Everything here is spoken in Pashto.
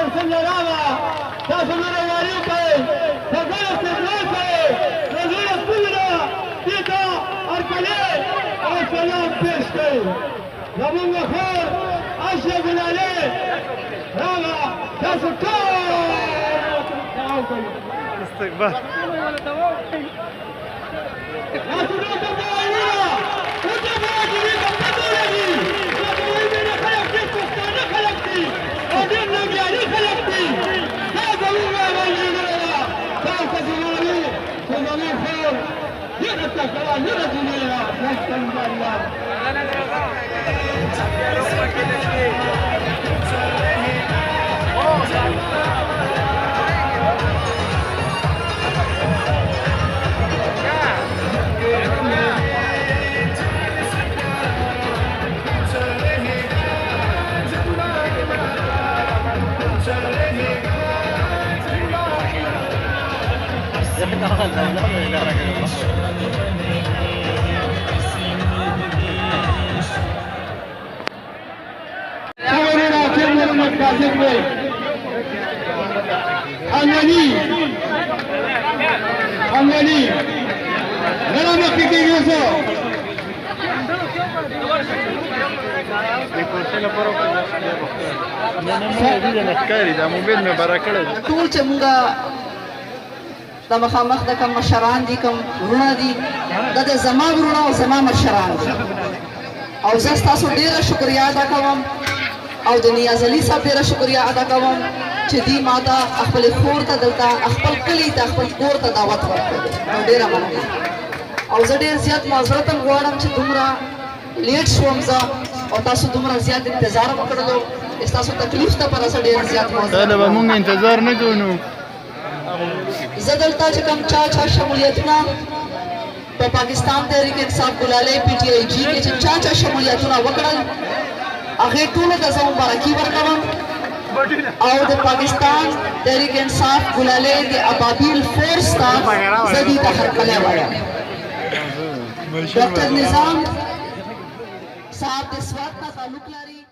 خیر څنګه راغله تاسو نور واري کوئ د ګل استقلال کوئ د زړه څومره دې ته هرکلی او سلام پیش کوئ زمونږ خور اشرف ګلالي راغله تاسو ټول دعا وکړئ استقبال تاسو نور ته وایي ورته وایي چې دا پټو لګي دا وایي نه خلک دې پښتانه خلک دي او ډېر ننګیالي خلک دي دا زموږ باندې نه تاسو زموږ چې زموږ خور یره تکړه یره جنیرا څنګه الله Angani, dalam waktu itu ټول چې موږ د مخامخ د کوم مشران دي کوم وروڼه دي دا د زما وروڼه او زما مشران دي او زه ستاسو ډېره شکریا ادا کوم او د نیاز علي صاحب ډېره شکریا ادا کوم چې دوی ما ته خپلې خور ته دلته خپل کلي ته خپل کور ته دعوت ورکړې نو ډېره مننه او زه ډېر زیات معذرت هم غواړم چې دومره لیټ شوم زه او تاسو دومره زیات انتظار مو کړلو ستاسو تکلیف ته پر زه ډېر زیات معذرت دا به مونږ انتظار نه کوو نو زه دلته چې کوم چا شمولیتونه په پاکستان تحریک انصاف ګلالۍ پی ټی آی جي کې چې چا شمولیتونه وکړل هغې ټولو ته زه مبارکي ورکوم او د پاکستان تحریک انصاف ګلالۍ د ابابیل فورس ته زه دوی ته هرکلی وایم ډاکټر نظام صاحب د سوات نه تعلق لري